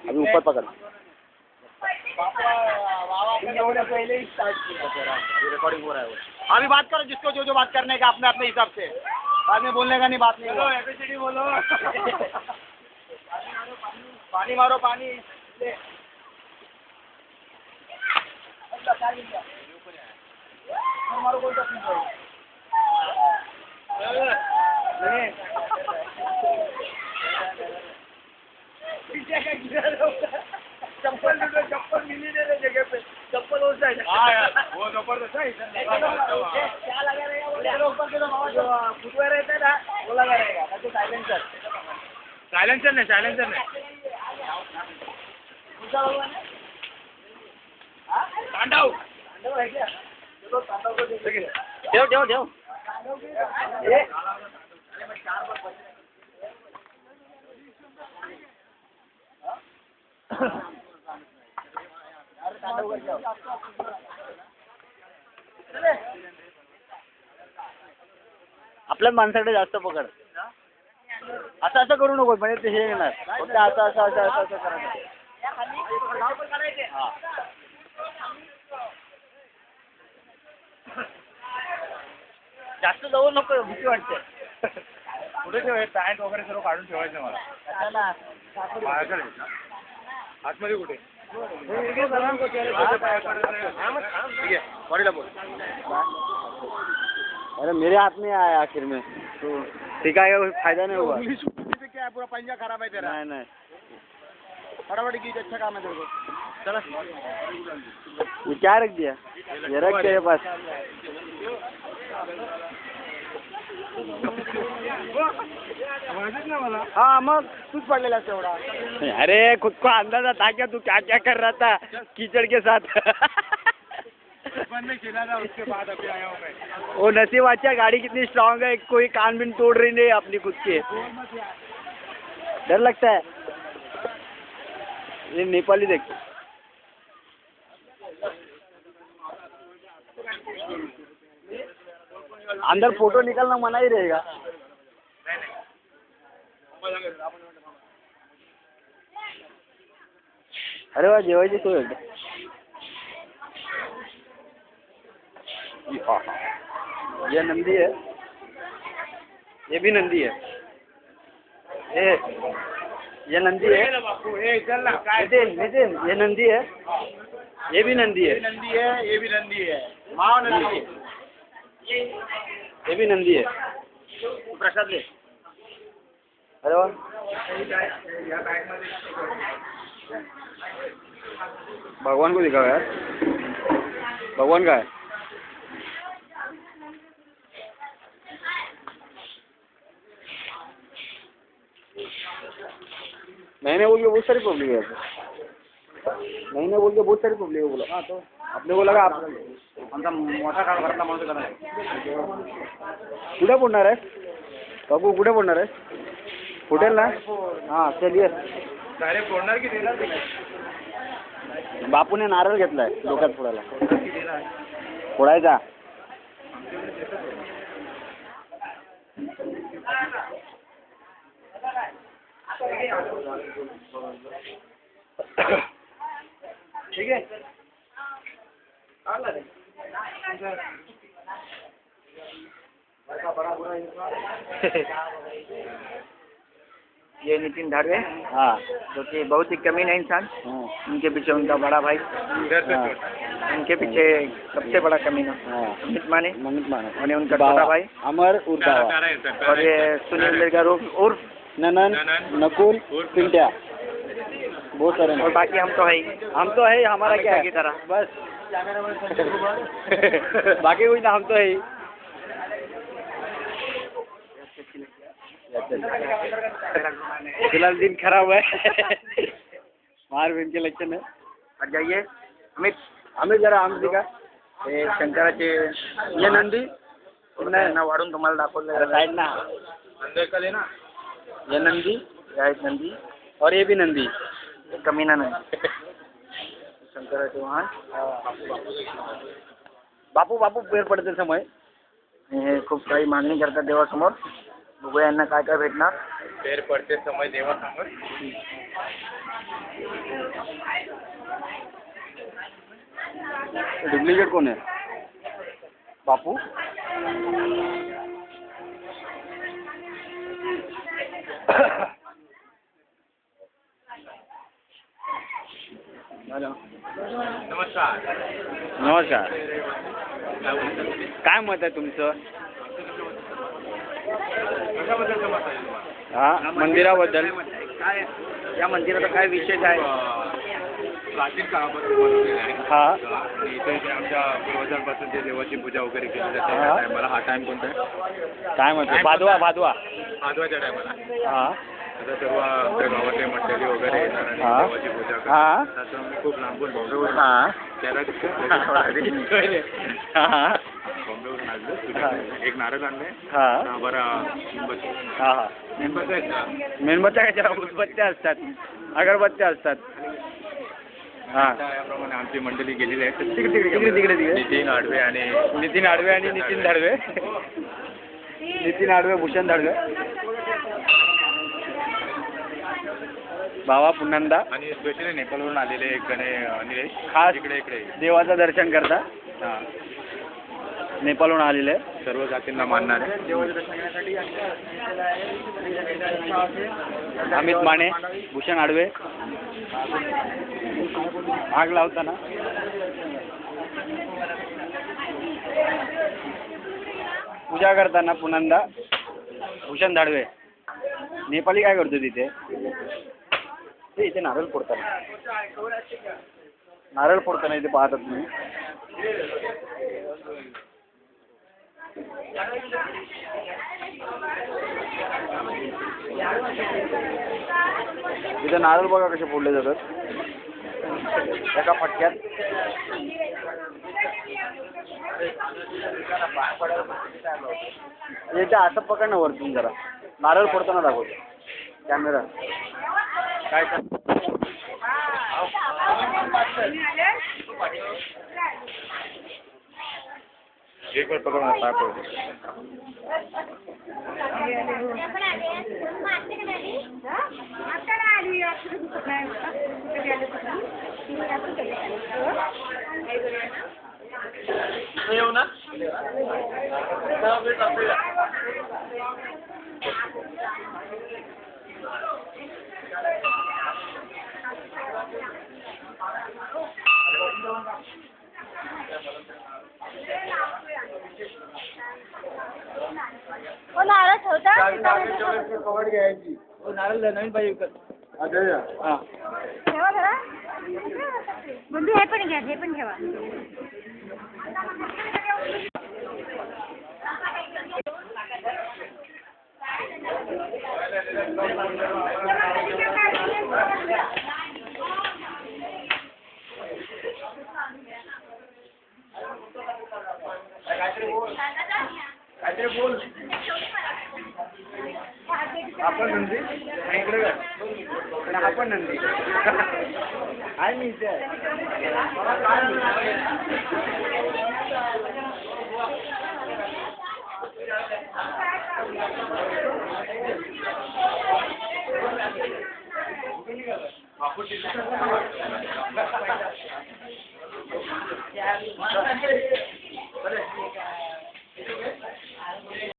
अभी ऊपर पकड़। पहले ही स्टार्ट किया रिकॉर्डिंग हो रहा है वो। अभी बात करो जिसको जो बात करने का अपने अपने हिसाब से, बाद में बोलने का नहीं, बात नहीं। बोलो एबीसीडी बोलो। पानी मारो पानी। मारो कोई चप्पल चप्पल मिली नहीं रही जगह पे, चप्पल हो जाए। वो जबरदस्त है। क्या लगा रहेगा ऊपर के फुटवेयर रहता है ना, वो लगा रहेगा ना। तो साइलेंसर नहीं तांडव है क्या? चलो तांडव को देखिए। देव आपल्याच माणसाकडे जास्त पकड. असं असं करू नको, म्हणजे ते हे येणार फक्त असं करायचं. हां जास्त जवळ नको, भीती वाटते. कुठे ठेवाय पॅन्ट वगैरे सर्व काढून ठेवायचं मला. आतमध्ये कुठे? अरे मेरे हाथ में आया आखिर में, तो ठीक है, कोई फायदा नहीं हुआ. क्या है, पूरा पंजा खराब है तेरा. नहीं फटाफट कीजिए, अच्छा काम है तेरे को. चला. ये क्या रख दिया? ये रख तेरे पास. हाँ मग तूच पडलेला तेवढा. अरे खुद को अंदाजा था क्या? तू क्या क्या कर रहा था कीचड़ के साथ? में खेला था, उसके बाद अभी आया हूँ मैं. वो नसीब अच्छा, गाड़ी कितनी स्ट्रांग है, कोई कान बिन तोड़ रही नहीं अपनी खुद के. डर लगता है. ये नेपाली देख, अंदर फोटो निकालना मना ही रहेगा. अरे वा, जेवायची सोय होते. ये नंदी है, ये भी नंदी है. ये नंदी है. नितिन ये नंदी है, ये भी नंदी है. ये भी नंदी है. माँ नंदी. ये भी नंदी है. प्रसाद ले. अरे वाह, भगवान को दिखाओ यार. भगवान का है. मैंने बोल के बहुत सारी पब्लिक है. मैंने बोल के बहुत सारी पब्लिक है बोला. हाँ तो आपने को लगा आप आमचा मोठा काळ घरातला माणूस करणार. कुठे पडणार आहे बाबू? कुठे पडणार आहे? फुटेल ना. हां चलिए. डायरेक्ट फोडणार की देणार? बापूने नारळ घेतलाय डोक्यात फोडायला. फोडायचा. ठीक है. ये नितिन धाड़वे, हाँ जो कि बहुत ही कमीना इंसान. हाँ उनके पीछे उनका बड़ा भाई. हाँ. उनके पीछे सबसे बड़ा कमीना अमित माने. और उनका छोटा भाई अमर उर्फ. और ये सुनील मिर्गा उर्फ ननन, नकुल, पिंट्या, बहुत सारे. और बाकी हम तो है. हमारा क्या है की तरह बस. बाकी कुछ ना, हम तो है ही. फिलहाल दिन खराब है. मार बहन के इलेक्शन है. और जाइए अमित. आम्ही जरा आमची का हे शंकराचे ये नंदी ना वाढून तुम्हाला दाखवलं. साइड ना. ना ये नंदी आहेत नंदी. और ये भी नंदी. कमीना नाही. शंकराचे वाहन. बापू बापू बेर पडते समय. हे खूप काही मागणी करतात देवासमोर. बघूया यांना काय काय भेटणार. बेर पडते समय देवासमोर. डुप्लिकेट कोण आहे? बापू? नमस्कार. नमस्कार. काय मत आहे तुमचं? कशाबद्दलचं मत आहे तुम्हाला? हा, मंदिराबद्दल. काय या मंदिराचा काय विशेष आहे? प्राचीन काळापासून बनवलेलं आहे. हा. आणि इथे जे आमच्या पूर्वजांपासून जे देवाची पूजा वगैरे केली जाते हा. त्या टायमाला. हा टाइम कोणता आहे? काय म्हणतो? भादवा. भादवाच्या टायमाला. हा. आता सर्व आमच्या गावातले मंडळी वगैरे येणार आणि हा. देवाची पूजा हा. करतात. त्याचं मी खूप लांबून बॉम्बेवरून हा. त्याला हा. बॉम्बेवरून आलो. हा. एक नारळ आणले. हा. बरं मेणबत्ती. हा. हा. मेणबत्ती आहेत का? मेणबत्त्या कशा? उदबत्त्या असतात, अगरबत्त्या असतात. हा. त्याप्रमाणे आमची मंडळी गेलेली आहे. तिकडे. नितीन आडवे आणि नितीन आडवे आणि नितीन धाडवे. नितीन आडवे, भूषण धाडवे. बाबा पुन्हा आणि स्पेशली नेपाळवरून आलेले एक निलेश. खास इकडे देवाचं दर्शन करता. हां. नेपाळहून आलेले. सर्व जातींना मानणारे. अमित माने, भूषण आडवे. आग लावताना पूजा करताना पुन्हा भूषण धाडवे. नेपाळी काय करतो तिथे? ते इथे नारळ फोडताना इथे पाहतात तुम्ही. इथे नारळ बघा कसे फोडले जातात एका फटक्यात. याच्या असं पकडणं वरतून जरा नारळ फोडताना दाखवतो कॅमेरा. काय एक वेळ पकडून पाय पडतो. येऊ ना. हो नारळ ठेवता. कवड घ्यायची. नारळ नवीन पाहिजे विकत. हा. ठेवा जरा. बंधू हे पण घ्या, हे पण ठेवा. काहीतरी बोल. आपण नंदी इकडे आपण नंदी आहे मी इथे.